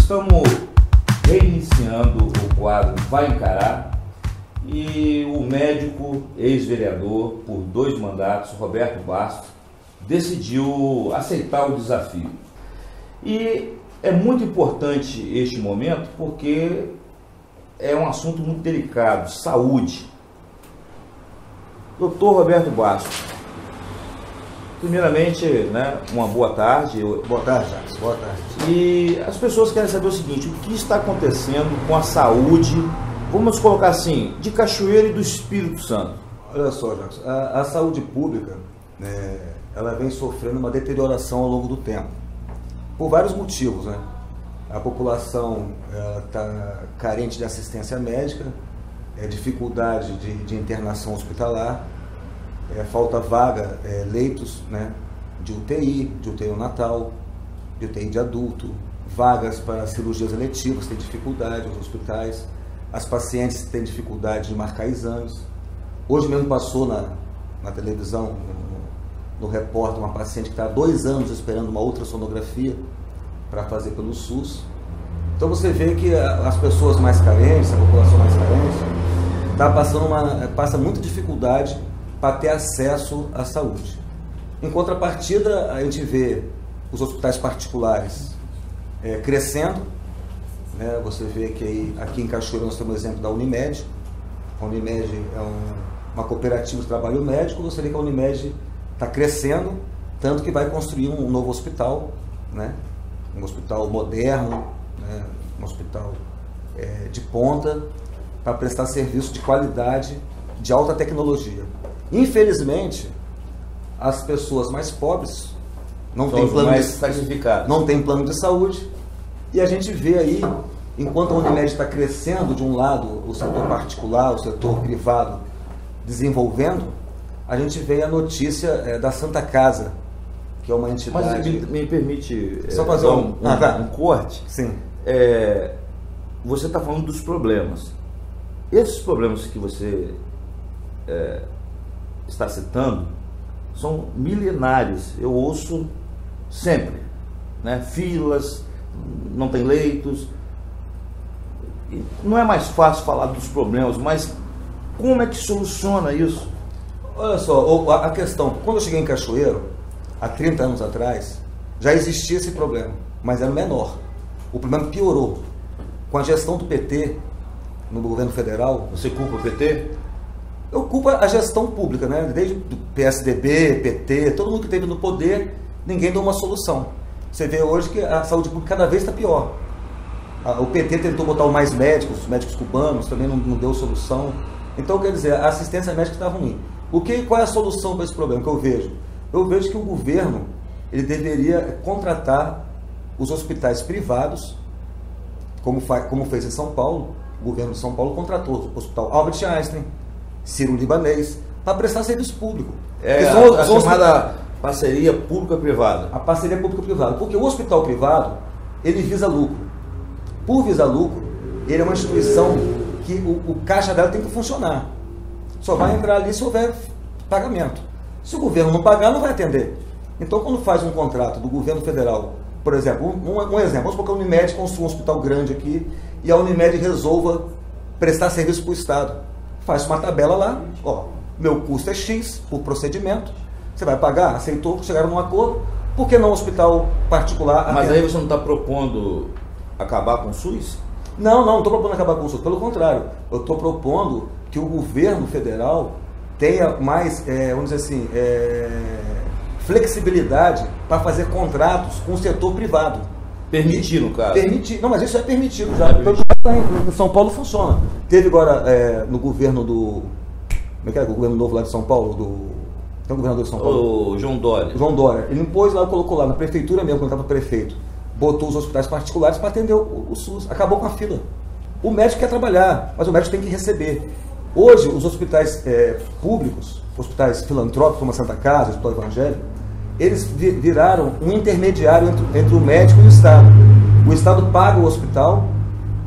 Estamos reiniciando o quadro Vai Encarar e o médico ex-vereador por 2 mandatos, Roberto Bastos, decidiu aceitar o desafio. E é muito importante este momento porque é um assunto muito delicado, saúde. Doutor Roberto Bastos, primeiramente, né, uma boa tarde. Boa tarde, Jacques. Boa tarde. E as pessoas querem saber o seguinte: o que está acontecendo com a saúde, vamos colocar assim, de Cachoeira e do Espírito Santo? Olha só, Jacques, a saúde pública, ela vem sofrendo uma deterioração ao longo do tempo, por vários motivos, né? A população está carente de assistência médica, dificuldade de internação hospitalar, falta vaga, leitos, né, de UTI neonatal, de UTI de adulto, vagas para cirurgias eletivas, tem dificuldade nos hospitais, as pacientes têm dificuldade de marcar exames. Hoje mesmo passou na televisão, no repórter, uma paciente que está há 2 anos esperando uma ultrassonografia para fazer pelo SUS. Então você vê que as pessoas mais carentes, a população mais carente, passa muita dificuldade para ter acesso à saúde. Em contrapartida, a gente vê os hospitais particulares crescendo, né? Você vê que aqui em Cachoeira nós temos o exemplo da Unimed. A Unimed é uma cooperativa de trabalho médico. Você vê que a Unimed está crescendo, tanto que vai construir um novo hospital, né? Um hospital moderno, né? Um hospital de ponta, para prestar serviço de qualidade, de alta tecnologia. Infelizmente, as pessoas mais pobres não têm plano de saúde, e a gente vê aí, enquanto a Unimed está crescendo de um lado, o setor particular, o setor privado desenvolvendo, a gente vê a notícia da Santa Casa, que é uma entidade... Mas me permite só fazer um corte? Sim. Você está falando dos problemas. Esses problemas que você está citando são milenares. Eu ouço sempre, né? Filas, não tem leitos. Não é mais fácil falar dos problemas, mas como é que soluciona isso? Olha só, a questão, quando eu cheguei em Cachoeiro, há 30 anos atrás, já existia esse problema, mas era menor. O problema piorou. Com a gestão do PT no governo federal... Você culpa o PT? Eu culpo a gestão pública, né? Desde o PSDB, PT, todo mundo que esteve no poder, ninguém deu uma solução. Você vê hoje que a saúde pública cada vez está pior. O PT tentou botar mais médicos, médicos cubanos, também não deu solução. Então, quer dizer, a assistência médica está ruim. Qual é a solução para esse problema que eu vejo? Eu vejo que o governo ele deveria contratar os hospitais privados, como fez em São Paulo. O governo de São Paulo contratou o Hospital Albert Einstein, Sírio-Libanês, para prestar serviço público. A chamada parceria pública-privada. A parceria pública-privada. Porque o hospital privado, ele visa lucro. Por visar lucro, ele é uma instituição que o caixa dela tem que funcionar. Só vai entrar ali se houver pagamento. Se o governo não pagar, não vai atender. Então, quando faz um contrato do governo federal, por exemplo, um exemplo, vamos supor que a Unimed construa um hospital grande aqui e a Unimed resolva prestar serviço para o Estado. Faz uma tabela lá, meu custo é X por procedimento, você vai pagar, aceitou, chegaram num acordo, por que não um hospital particular? Mas aí você não está propondo acabar com o SUS? Não estou propondo acabar com o SUS, pelo contrário, eu estou propondo que o governo federal tenha mais, vamos dizer assim, flexibilidade para fazer contratos com o setor privado. Permitir, no caso. Não, mas isso é permitido já. Em São Paulo funciona. Teve agora no governo do... Como é que é? O governo novo lá de São Paulo? Tem um governador de São Paulo? O João Dória. João Dória. Ele impôs lá, colocou lá na prefeitura mesmo, quando estava prefeito. Botou os hospitais particulares para atender o SUS. Acabou com a fila. O médico quer trabalhar, mas o médico tem que receber. Hoje, os hospitais públicos, hospitais filantrópicos, como a Santa Casa, o Hospital Evangélico, eles viraram um intermediário entre o médico e o Estado. O Estado paga o hospital,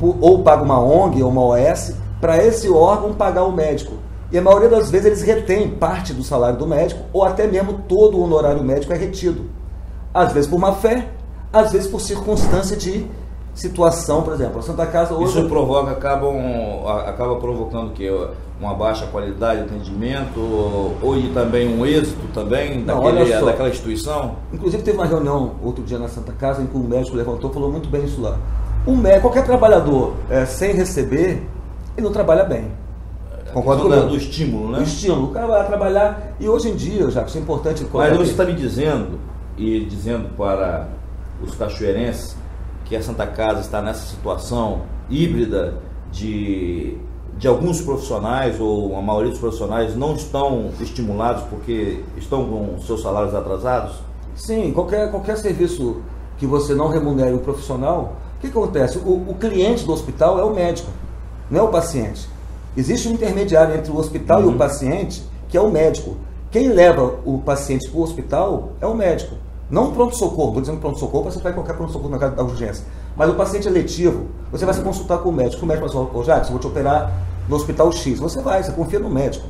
ou paga uma ONG ou uma OS, para esse órgão pagar o médico. E a maioria das vezes eles retêm parte do salário do médico, ou até mesmo todo o honorário médico é retido. Às vezes por má fé, às vezes por circunstância de situação, por exemplo, a Santa Casa hoje... Isso acaba provocando o quê? Uma baixa qualidade de atendimento ou também um êxito também daquela instituição? Inclusive teve uma reunião outro dia na Santa Casa em que um médico levantou e falou muito bem isso lá. Qualquer trabalhador sem receber, ele não trabalha bem. Concordo com do estímulo, né? O estímulo, o cara vai trabalhar e hoje em dia, já isso é importante... Mas você está me dizendo, e dizendo para os cachoeirenses, que a Santa Casa está nessa situação híbrida de alguns profissionais, ou a maioria dos profissionais não estão estimulados porque estão com seus salários atrasados? Sim, qualquer serviço que você não remunere o profissional, o que acontece? O cliente do hospital é o médico, não é o paciente. Existe um intermediário entre o hospital e o paciente, que é o médico. Quem leva o paciente para o hospital é o médico. Não o pronto-socorro, estou dizendo pronto-socorro, você vai em qualquer pronto-socorro na casa da urgência. Mas o paciente eletivo, você vai se consultar com o médico. O médico vai falar, Jacques, eu vou te operar no hospital X. Você confia no médico.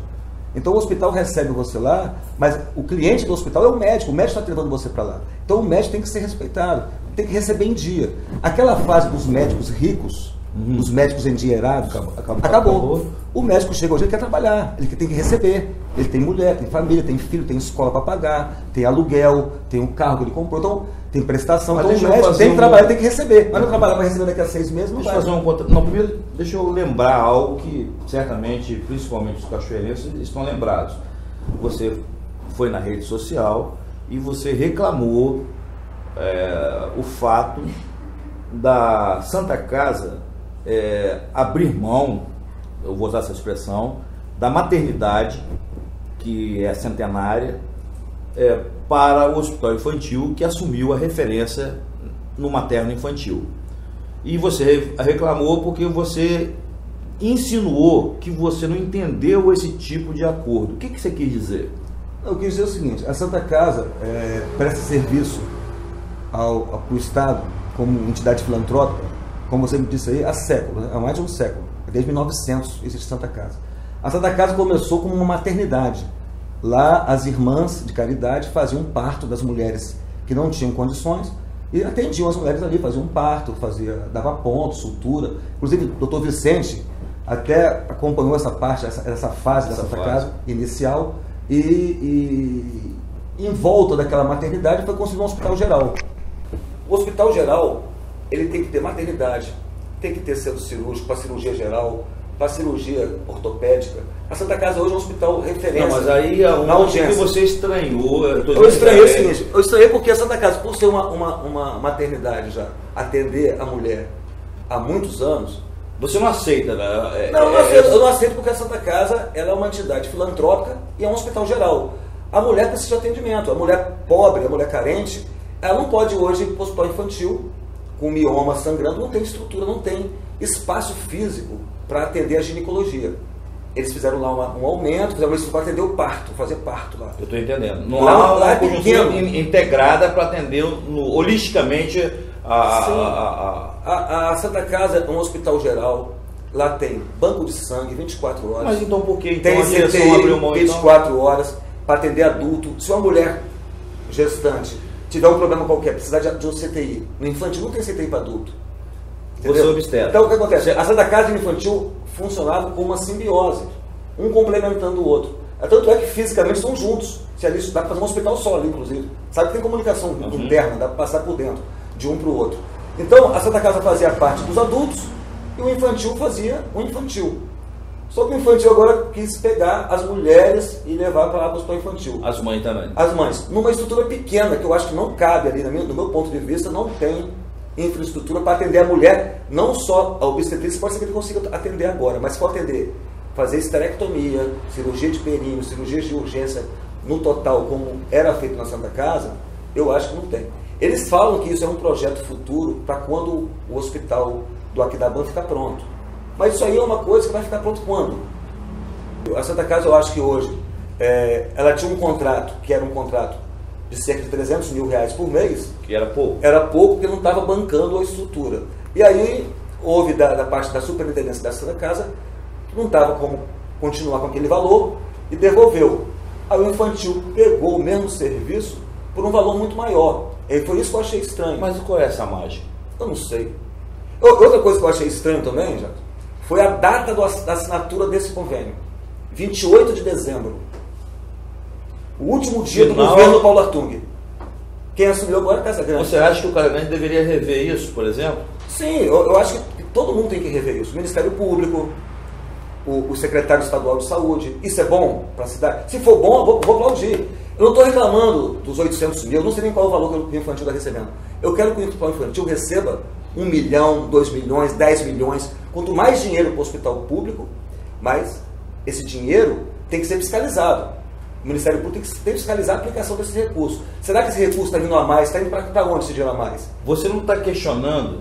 Então o hospital recebe você lá, mas o cliente do hospital é o médico está levando você para lá. Então o médico tem que ser respeitado, tem que receber em dia. Aquela fase dos médicos ricos, dos médicos endinheirados, acabou. O médico chega hoje, ele quer trabalhar, ele tem que receber. Ele tem mulher, tem família, tem filho, tem escola para pagar, tem aluguel, tem um carro que ele comprou, então tem prestação. Então o médico tem que trabalhar, tem que receber. Mas não trabalhar para receber daqui a 6 meses, não vai. Primeiro, deixa eu lembrar algo que certamente, principalmente os cachoeirenses, estão lembrados. Você foi na rede social e você reclamou o fato da Santa Casa abrir mão, eu vou usar essa expressão, da maternidade, que é centenária, para o hospital infantil, que assumiu a referência no materno-infantil. E você reclamou porque você insinuou que você não entendeu esse tipo de acordo. O que você quis dizer? Eu quis dizer o seguinte, a Santa Casa presta serviço ao Estado como entidade filantrópica, como você me disse aí, há séculos, há mais de um século. Desde 1900 existe Santa Casa. A Santa Casa começou como uma maternidade. Lá as irmãs de caridade faziam parto das mulheres que não tinham condições e atendiam as mulheres ali, faziam parto, dava ponto, sutura. Inclusive o doutor Vicente até acompanhou essa parte, essa fase da Santa Casa inicial e em volta daquela maternidade foi construído um hospital geral. O hospital geral, ele tem que ter maternidade, tem que ter centro cirúrgico para cirurgia geral, para cirurgia ortopédica. A Santa Casa hoje é um hospital referência. Não, mas aí onde que você estranhou? Eu estranhei o seguinte, eu estranhei porque a Santa Casa, por ser uma maternidade já, atender a mulher há muitos anos... Você não aceita, né? Eu não aceito porque a Santa Casa ela é uma entidade filantrópica e é um hospital geral. A mulher precisa de atendimento, a mulher pobre, a mulher carente, ela não pode hoje ir para o hospital infantil com mioma sangrando, não tem estrutura, não tem espaço físico para atender a ginecologia. Eles fizeram lá um aumento, fizeram isso para atender o parto, fazer parto lá. Eu estou entendendo. Não há uma conjuntura integrada para atender holisticamente a Santa Casa é um hospital geral, lá tem banco de sangue 24 horas. Mas então por que tem a direção abriu mão 24 horas para atender adulto. Se uma mulher gestante tiver um problema qualquer, precisar de um CTI, no infantil não tem CTI para adulto. Você obstetra. Então o que acontece? A Santa Casa infantil funcionava como uma simbiose, um complementando o outro. Tanto é que fisicamente estão juntos. Se ali, dá para fazer um hospital só ali, inclusive. Sabe que tem comunicação interna, dá para passar por dentro, de um para o outro. Então a Santa Casa fazia parte dos adultos e o infantil fazia o infantil. Só que o infantil agora quis pegar as mulheres e levar para lá para o hospital infantil. As mães também. As mães. Numa estrutura pequena, que eu acho que não cabe ali, do meu ponto de vista, não tem infraestrutura para atender a mulher, não só a obstetrícia, pode ser que ele consiga atender agora, mas se for atender, fazer esterectomia, cirurgia de períneo, cirurgia de urgência, no total, como era feito na Santa Casa, eu acho que não tem. Eles falam que isso é um projeto futuro para quando o hospital do Aquidauana ficar pronto. Mas isso aí é uma coisa que vai ficar pronto quando? A Santa Casa, eu acho que hoje, ela tinha um contrato, que era um contrato de cerca de 300 mil reais por mês. Que era pouco. Era pouco porque não estava bancando a estrutura. E aí, houve da parte da superintendência da Santa Casa, que não estava como continuar com aquele valor e devolveu. Aí o infantil pegou o mesmo serviço por um valor muito maior. E foi isso que eu achei estranho. Mas qual é essa mágica? Eu não sei. Outra coisa que eu achei estranho também, já, foi a data da assinatura desse convênio. 28 de dezembro. O último dia do governo Paulo Artung. Quem assumiu agora é a Casa Grande. Você acha que o Casa Grande deveria rever isso, por exemplo? Sim, eu acho que todo mundo tem que rever isso. O Ministério Público, o secretário estadual de saúde. Isso é bom para a cidade? Se for bom, eu vou aplaudir. Eu não estou reclamando dos 800 mil, eu não sei nem qual é o valor que o infantil está recebendo. Eu quero que o hospital infantil receba 1 milhão, 2 milhões, 10 milhões. Quanto mais dinheiro para o hospital público, mais esse dinheiro tem que ser fiscalizado. O Ministério Público tem que fiscalizar a aplicação desse recurso. Será que esse recurso está vindo a mais? Está indo para onde esse dinheiro a mais? Você não está questionando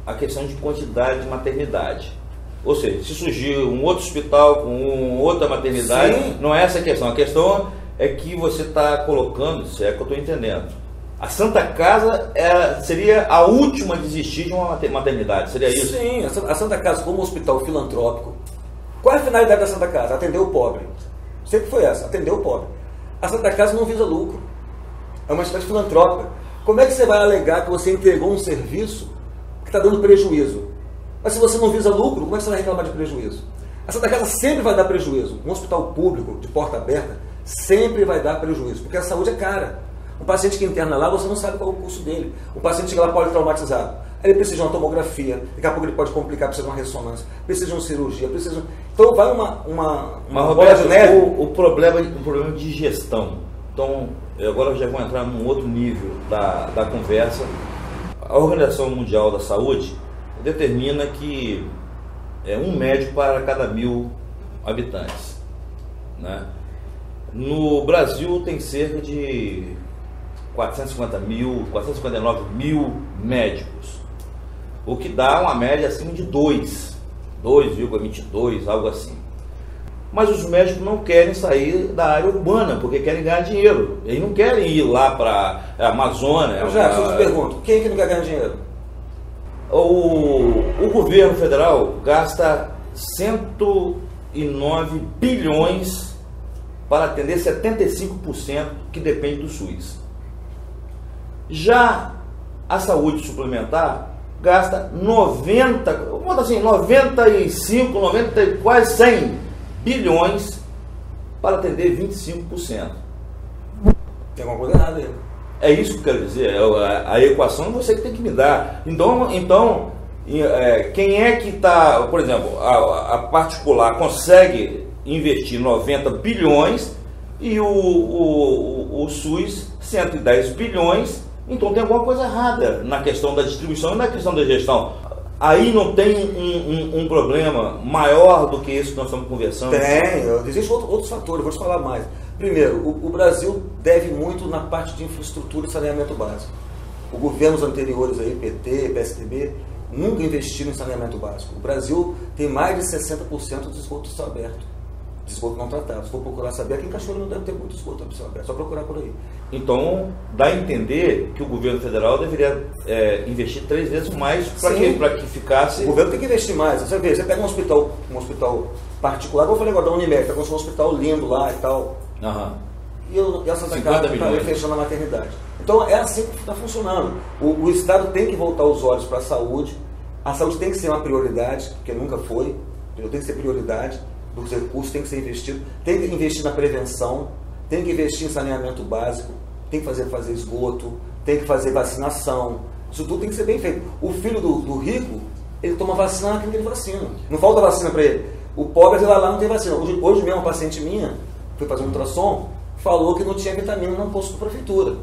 a questão de quantidade de maternidade. Ou seja, se surgir um outro hospital com outra maternidade, sim, não é essa a questão. A questão é que você está colocando, se é que eu estou entendendo, a Santa Casa seria a última a desistir de uma maternidade, seria isso? Sim, a Santa Casa como um hospital filantrópico. Qual é a finalidade da Santa Casa? Atender o pobre. Sempre foi essa, atender o pobre. A Santa Casa não visa lucro. É uma entidade filantrópica. Como é que você vai alegar que você entregou um serviço que está dando prejuízo? Mas se você não visa lucro, como é que você vai reclamar de prejuízo? A Santa Casa sempre vai dar prejuízo. Um hospital público, de porta aberta, sempre vai dar prejuízo, porque a saúde é cara. Um paciente que interna lá, você não sabe qual é o custo dele. O paciente chega lá politraumatizado. Ele precisa de uma tomografia, daqui a pouco ele pode complicar, precisa de uma ressonância, precisa de uma cirurgia, precisa... Então vai uma bola de neve. O problema de gestão. Então, agora eu já vou entrar num outro nível da conversa. A Organização Mundial da Saúde determina que é um médico para cada 1.000 habitantes, né? No Brasil tem cerca de 459 mil médicos, o que dá uma média acima de 2,22, algo assim. Mas os médicos não querem sair da área urbana, porque querem ganhar dinheiro. Eles não querem ir lá para a Amazônia. Eu te pergunto, quem é que não quer ganhar dinheiro? O governo federal gasta 109 bilhões para atender 75% que depende do SUS. Já a saúde suplementar gasta 95, 90, quase 100 bilhões para atender 25%. Tem alguma coisa errada aí. É isso que eu quero dizer, a equação você que tem que me dar. Então quem é que está, por exemplo, a particular consegue investir 90 bilhões e o SUS 110 bilhões, então tem alguma coisa errada na questão da distribuição e na questão da gestão. Aí não tem um problema maior do que esse que nós estamos conversando? Tem, existem outros fatores, vou te falar mais. Primeiro, o Brasil deve muito na parte de infraestrutura e saneamento básico. Os governos anteriores aí, PT, PSDB, nunca investiram em saneamento básico. O Brasil tem mais de 60% dos esgotos abertos, de esgoto não tratado. Se for procurar saber, aqui em Cachoeira não deve ter muito esgoto aberto, só procurar por aí. Então, dá a entender que o governo federal deveria investir 3 vezes mais para que ficasse... O governo tem que investir mais. Você vê, você pega um hospital particular, como eu falei agora, da Unimed, está construindo um hospital lindo lá e tal. Uhum. E a Santa Casa está fechando a maternidade. Então é assim que está funcionando. O Estado tem que voltar os olhos para a saúde tem que ser uma prioridade, porque nunca foi, tem que ser prioridade, os recursos têm que ser investidos, tem que investir na prevenção, tem que investir em saneamento básico, tem que fazer esgoto, tem que fazer vacinação, isso tudo tem que ser bem feito. O filho do rico, ele toma vacina naquele que ele vacina, não falta vacina para ele. O pobre, ele vai lá, não tem vacina. Hoje mesmo, uma paciente minha foi fazer um ultrassom, falou que não tinha vitamina no posto da prefeitura.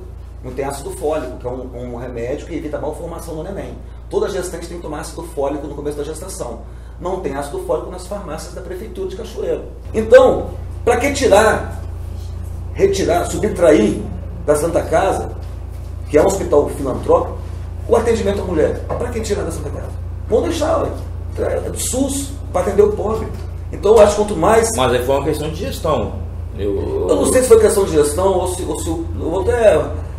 Não tem ácido fólico, que é um remédio que evita a malformação no neném. Toda gestante tem que tomar ácido fólico no começo da gestação. Não tem ácido fólico nas farmácias da prefeitura de Cachoeiro. Então, para que retirar, subtrair da Santa Casa, que é um hospital filantrópico, o atendimento à mulher? Para que tirar da Santa Casa? Vamos deixar, é do SUS, para atender o pobre. Então, eu acho que quanto mais... Mas aí foi uma questão de gestão. Eu não sei se foi questão de gestão ou se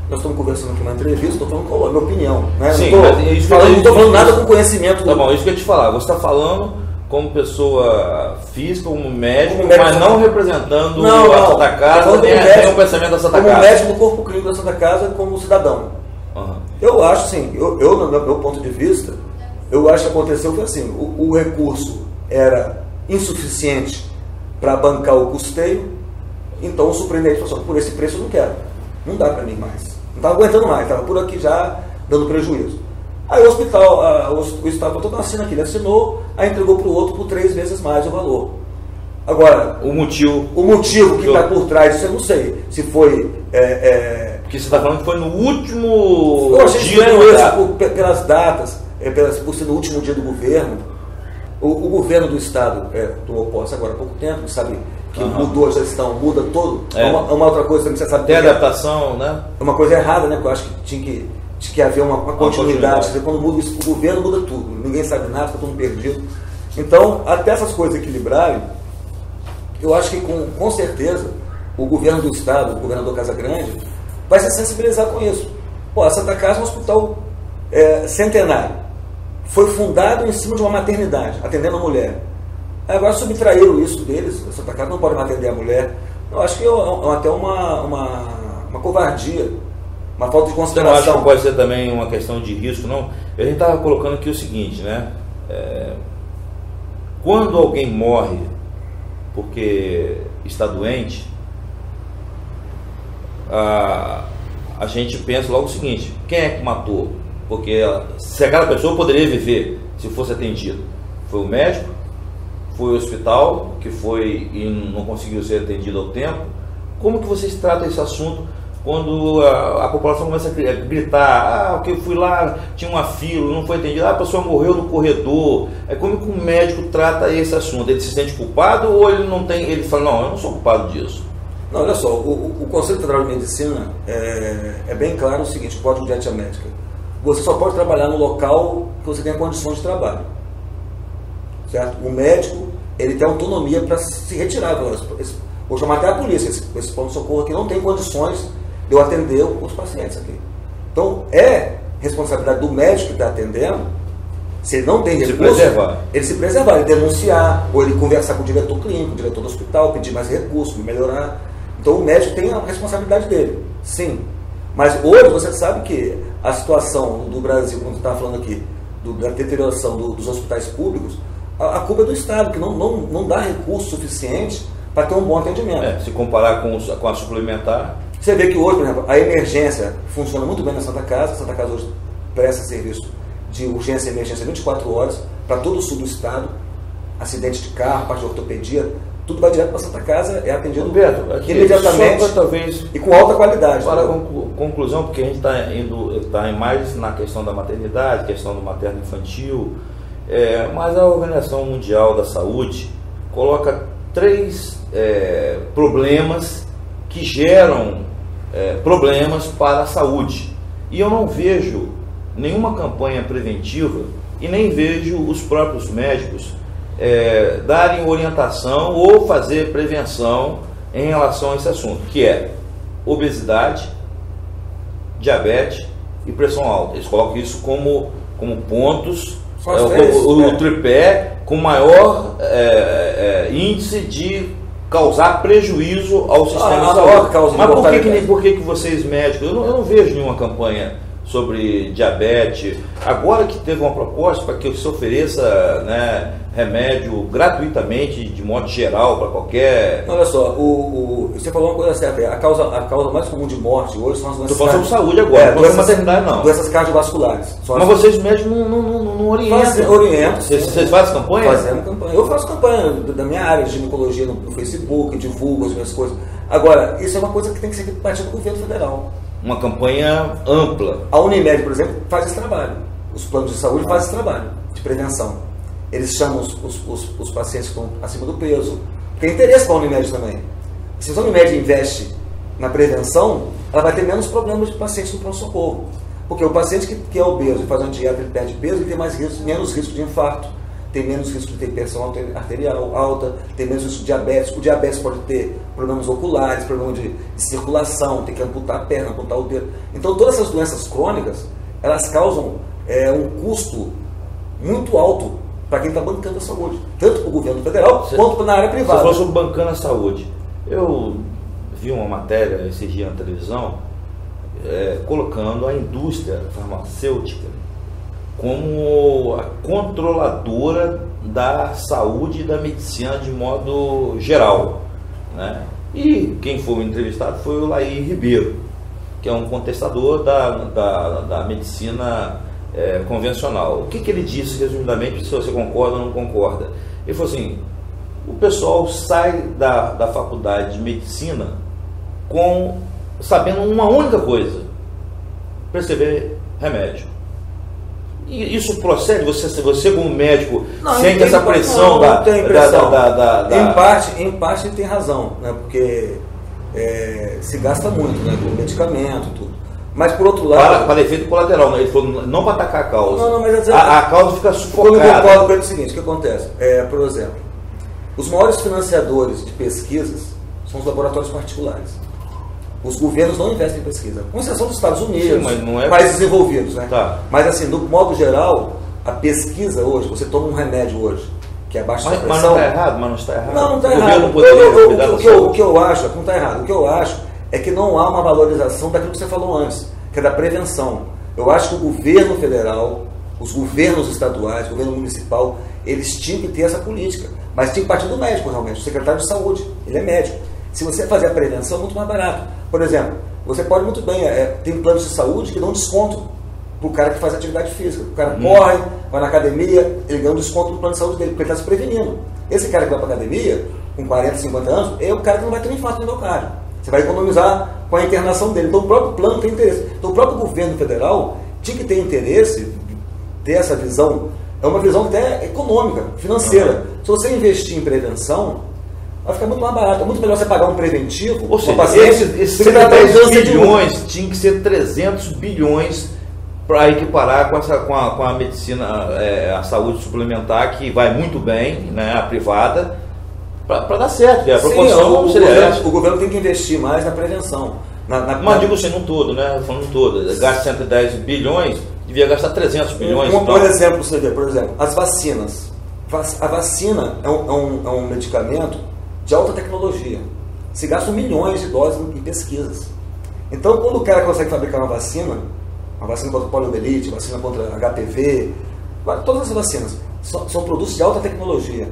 nós estamos conversando aqui numa entrevista, estou falando qual é a minha opinião. Né? Sim, não estou falando nada com conhecimento. Tá bom, isso que eu ia te falar. Você está falando como pessoa física, como médico, mas não representando a Santa Casa, nem o pensamento da Santa Casa. Como médico do corpo clínico da Santa Casa, como cidadão. Uhum. Eu acho, sim, eu no meu ponto de vista, eu acho que aconteceu foi assim, o recurso era insuficiente para bancar o custeio, então o superintendente falou assim, por esse preço eu não quero, não dá para mim mais, não estava aguentando mais, estava por aqui já dando prejuízo. Aí o hospital, o Estado falou, então assina aqui, ele assinou, aí entregou para o outro por 3 vezes mais o valor. Agora, o motivo que está por trás disso eu não sei, se foi... Porque você está falando que foi no último eu achei dia pelas datas, por ser no último dia do governo. O governo do Estado tomou posse agora há pouco tempo, sabe que mudou a gestão, muda todo. Uma outra coisa também, você sabe... Tem adaptação, né? É uma coisa errada, né? Porque eu acho que tinha que haver uma continuidade. Quando muda isso, o governo muda tudo. Ninguém sabe nada, fica todo mundo perdido. Então, até essas coisas equilibrarem, eu acho que com certeza o governo do Estado, o governador Casagrande, vai se sensibilizar com isso. Pô, a Santa Casa é um hospital centenário. Foi fundado em cima de uma maternidade, atendendo a mulher. Agora subtraíram isso deles, a Santa Casa não pode mais atender a mulher. Eu acho que é até uma covardia, uma falta de consideração. Você não acha que pode ser também uma questão de risco, não? A gente estava colocando aqui o seguinte, né? Quando alguém morre porque está doente, a gente pensa logo o seguinte, quem é que matou? Porque se aquela pessoa poderia viver se fosse atendido, foi o médico, foi o hospital que foi e não conseguiu ser atendido ao tempo. Como que vocês tratam esse assunto quando a população começa a gritar, que eu fui lá, tinha uma fila, não foi atendido, a pessoa morreu no corredor? Como que o médico trata esse assunto? Ele se sente culpado ou ele não tem, ele fala, não, eu não sou culpado disso? Não, olha só, o Conselho Federal de Medicina é bem claro o seguinte, o Código de Ética Médica. Você só pode trabalhar no local que você tenha condições de trabalho. Certo? O médico, ele tem autonomia para se retirar. Vou chamar até a polícia, esse pronto-socorro aqui não tem condições de eu atender os pacientes aqui. Então, é responsabilidade do médico que está atendendo, se ele não tem recurso, ele se preservar, ele denunciar, ou ele conversar com o diretor clínico, o diretor do hospital, pedir mais recursos, melhorar. Então, o médico tem a responsabilidade dele, sim. Mas hoje, você sabe que a situação do Brasil, quando está falando aqui, da deterioração dos hospitais públicos, a culpa é do Estado, que não dá recurso suficiente para ter um bom atendimento. Se comparar com a suplementar... Você vê que hoje, por exemplo, a emergência funciona muito bem na Santa Casa. A Santa Casa hoje presta serviço de urgência e emergência 24 horas para todo o sul do estado. Acidente de carro, parte de ortopedia, tudo vai direto para a Santa Casa, é atendido imediatamente talvez, e com alta qualidade. Para a conclusão, porque a gente está mais na questão da maternidade, questão do materno-infantil, mas a Organização Mundial da Saúde coloca 3 problemas que geram problemas para a saúde. E eu não vejo nenhuma campanha preventiva e nem vejo os próprios médicos darem orientação ou fazer prevenção em relação a esse assunto, que é obesidade, diabetes e pressão alta. Eles colocam isso como pontos, o tripé com maior índice de causar prejuízo ao sistema de saúde. Mas por que vocês médicos, eu não vejo nenhuma campanha sobre diabetes? Agora que teve uma proposta para que se ofereça remédio gratuitamente, de modo geral, para qualquer... Olha só, você falou uma coisa certa, a causa mais comum de morte hoje são as doenças... Estou falando sobre saúde agora, não é maternidade não. Doenças cardiovasculares. Mas vocês médicos não orientam. Orientam. Vocês fazem campanha? Fazemos campanha. Eu faço campanha da minha área de ginecologia no Facebook, divulgo as minhas coisas. Agora, isso é uma coisa que tem que ser partir do governo federal. Uma campanha ampla. A Unimed, por exemplo, faz esse trabalho. Os planos de saúde fazem esse trabalho de prevenção. Eles chamam os pacientes que estão acima do peso. Porque é interesse para a Unimed também. Se a Unimed investe na prevenção, ela vai ter menos problemas de pacientes no pronto-socorro. Porque o paciente que é obeso e faz uma dieta, ele perde peso, ele tem menos risco de infarto, tem menos risco de ter pressão arterial alta, tem menos risco de diabetes. O diabetes pode ter problemas oculares, problemas de circulação, tem que amputar a perna, amputar o dedo. Então, todas essas doenças crônicas, elas causam um custo muito alto para quem está bancando a saúde, tanto para o governo federal quanto na área privada. Você falou sobre bancando a saúde. Eu vi uma matéria esse dia na televisão colocando a indústria farmacêutica como a controladora da saúde e da medicina de modo geral, né? E quem foi entrevistado foi o Laí Ribeiro, que é um contestador da medicina convencional. O que ele disse, resumidamente, se você concorda ou não concorda? Ele falou assim: o pessoal sai da faculdade de medicina sabendo uma única coisa: prescrever remédio. E isso procede? Você como médico, sente essa pressão não tem pressão. Em parte ele tem razão, né? Porque se gasta muito, né? Com medicamento e tudo. Mas por outro lado... Para efeito colateral, né? Ele falou não para atacar a causa. Não, mas a causa fica sufocada. Eu concordo com ele o seguinte: o que acontece? Por exemplo, os maiores financiadores de pesquisas são os laboratórios particulares. Os governos não investem em pesquisa, com exceção dos Estados Unidos, sim, países desenvolvidos, né? Tá. Mas assim, do modo geral, a pesquisa hoje, você toma um remédio hoje, que é abaixo da pressão... Mas não está errado? Mas não está errado? Não está errado. O que eu acho, não está errado. O que eu acho é que não há uma valorização daquilo que você falou antes, que é da prevenção. Eu acho que o governo federal, os governos estaduais, o governo municipal, eles tinham que ter essa política. Mas tinha que partir do médico, realmente, o secretário de saúde. Ele é médico. Se você fazer a prevenção, é muito mais barato. Por exemplo, você pode muito bem, tem planos de saúde que dão desconto para o cara que faz atividade física. O cara corre, vai na academia, ele ganha um desconto no plano de saúde dele, porque ele está se prevenindo. Esse cara que vai para a academia, com 40, 50 anos, é o cara que não vai ter um infarto no miocárdio. Você vai economizar com a internação dele. Então o próprio plano tem interesse. Então o próprio governo federal tinha que ter interesse, ter essa visão, é uma visão até econômica, financeira. Se você investir em prevenção, vai ficar muito mais barato. É muito melhor você pagar um preventivo. Ou seja, esses 10 bilhões tinha que ser 300 bilhões para equiparar com a medicina, a saúde suplementar, que vai muito bem, né, a privada, para dar certo. A proporção seria essa. O governo tem que investir mais na prevenção. Mas digo assim, num todo, né? Falando todo, gasta 110 bilhões, devia gastar 300 bilhões. Por exemplo, você vê, as vacinas. A vacina é um medicamento de alta tecnologia. Se gastam milhões de doses em pesquisas. Então, quando o cara consegue fabricar uma vacina contra poliomielite, vacina contra HPV, todas as vacinas são produtos de alta tecnologia.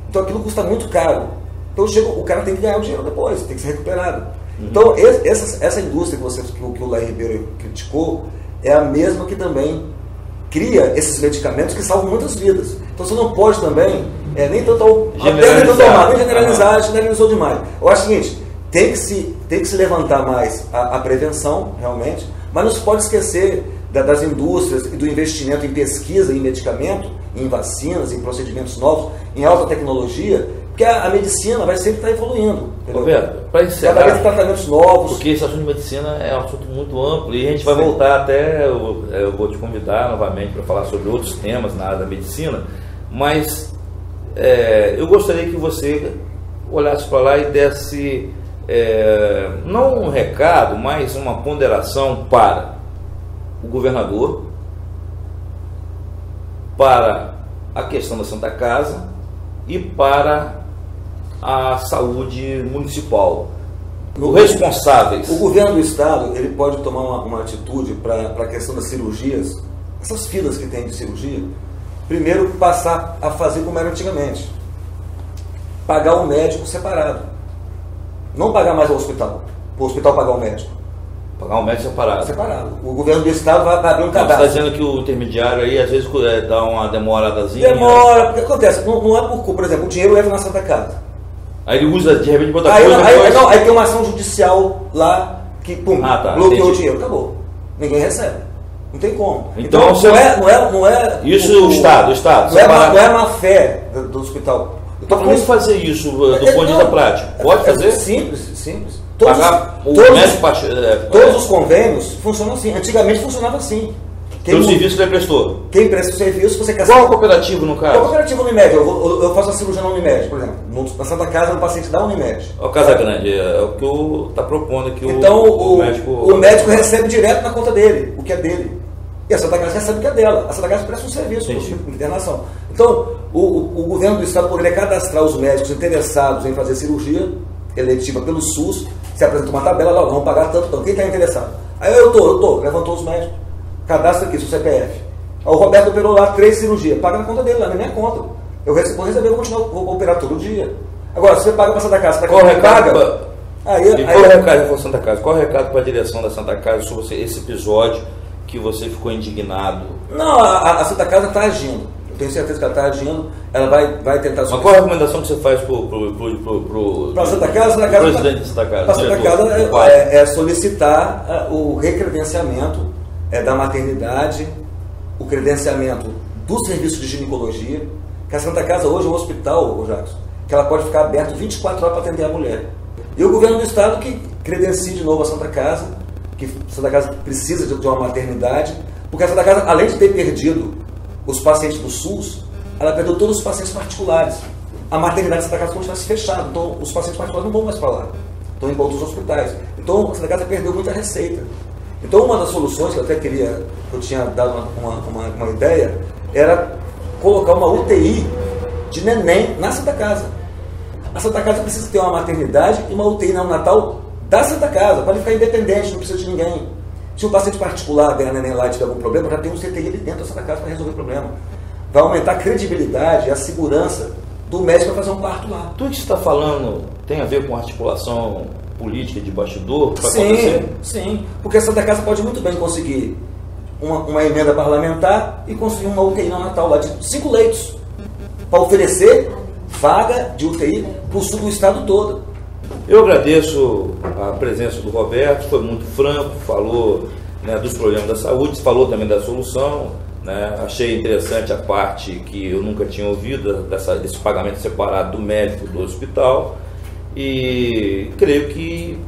Então, aquilo custa muito caro. Então, o cara tem que ganhar o dinheiro depois, tem que ser recuperado. Então, essa indústria que o Laí Ribeiro criticou é a mesma que também cria esses medicamentos que salvam muitas vidas. Então, você não pode também nem tanto generalizou demais. Eu acho o seguinte: tem que se levantar mais a prevenção, realmente, mas não se pode esquecer das indústrias e do investimento em pesquisa, em medicamento, em vacinas, em procedimentos novos, em alta tecnologia, porque a medicina vai sempre estar evoluindo. Roberto, para encerrar, cada vez tratamentos novos. Porque esse assunto de medicina é um assunto muito amplo e a gente vai voltar até, eu vou te convidar novamente para falar sobre outros temas na área da medicina, mas eu gostaria que você olhasse para lá e desse, não um recado, mas uma ponderação para o governador, para a questão da Santa Casa e para a saúde municipal. Os responsáveis. O governo do estado, ele pode tomar uma atitude para a questão das cirurgias, essas filas que tem de cirurgia. Primeiro, passar a fazer como era antigamente. Pagar o médico separado. Não pagar mais ao hospital. Para o hospital pagar o médico. Pagar o médico separado. O governo do estado vai abrir um cadastro. Você está dizendo que o intermediário aí, às vezes, dá uma demoradazinha? Demora, porque acontece. Não é por exemplo, o dinheiro entra na Santa Casa. Aí ele usa, de repente, outra coisa. Aí tem uma ação judicial lá que, bloqueou o dinheiro. Acabou. Ninguém recebe. Não tem como. Então não é isso o Estado. Não é má fé do hospital. Então como fazer isso do ponto de vista prático? Pode fazer? Simples. Todos os convênios funcionam assim. Antigamente funcionava assim. Pelo serviço que ele prestou. Quem presta o serviço, você quer Qual cooperativo, no caso? Qual cooperativo Unimed? Eu faço a cirurgia na Unimed, por exemplo. Na Santa Casa, o paciente dá Unimed. O Casa Grande, é o que está propondo aqui. Então, o médico recebe direto na conta dele, o que é dele. E a Santa Casa recebe o que é dela. A Santa Casa presta um serviço de internação. Então, o governo do estado poderia cadastrar os médicos interessados em fazer cirurgia eletiva pelo SUS, se apresenta uma tabela, lá, vamos pagar tanto. Então, quem está interessado? Aí eu tô, levantou os médicos. Cadastra aqui, seu CPF. O Roberto operou lá 3 cirurgias, paga na conta dele, lá na minha conta. Eu vou receber, vou operar todo dia. Agora, se você paga para Santa Casa, qual o recado? Qual o recado para Santa Casa? Qual o recado para a direção da Santa Casa sobre esse episódio que você ficou indignado? Não, a Santa Casa está agindo. Eu tenho certeza que ela está agindo. Ela vai tentar... Mas qual a recomendação que você faz para a Santa Casa? Presidente da Santa Casa? Para a Santa Casa é solicitar o recredenciamento da maternidade, o credenciamento do serviço de ginecologia, que a Santa Casa hoje é um hospital, Jackson, que ela pode ficar aberta 24 horas para atender a mulher. E o governo do estado que credencie de novo a Santa Casa, que a Santa Casa precisa de uma maternidade, porque a Santa Casa, além de ter perdido os pacientes do SUS, ela perdeu todos os pacientes particulares. A maternidade da Santa Casa continua fechada, então os pacientes particulares não vão mais para lá, estão em outros hospitais. Então a Santa Casa perdeu muita receita. Então uma das soluções que eu até queria, eu tinha dado uma ideia, era colocar uma UTI de neném na Santa Casa. A Santa Casa precisa ter uma maternidade e uma UTI neonatal da Santa Casa, para ele ficar independente, não precisa de ninguém. Se um paciente particular ganhar neném lá e tiver algum problema, já tem um CTI ali dentro da Santa Casa para resolver o problema. Vai aumentar a credibilidade e a segurança do médico para fazer um parto lá. Tudo que você está falando tem a ver com articulação política de bastidor? Sim, porque a Santa Casa pode muito bem conseguir uma emenda parlamentar e conseguir uma UTI neonatal lá de 5 leitos para oferecer vaga de UTI para o sul do estado todo. Eu agradeço a presença do Roberto, foi muito franco, falou, né, dos problemas da saúde, falou também da solução, né, achei interessante a parte que eu nunca tinha ouvido, desse pagamento separado do médico do hospital, e creio que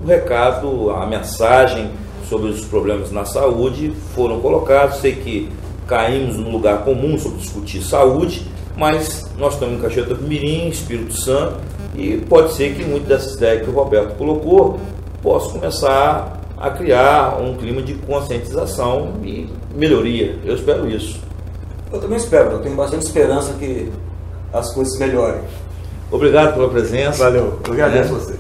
o recado, a mensagem sobre os problemas na saúde foram colocados. Sei que caímos num lugar comum sobre discutir saúde, mas nós estamos em Cachoeira do Mirim, Espírito Santo, e pode ser que muitas dessas ideias que o Roberto colocou possa começar a criar um clima de conscientização e melhoria. Eu espero isso. Eu também espero, eu tenho bastante esperança que as coisas melhorem. Obrigado pela presença. Valeu, eu agradeço a você.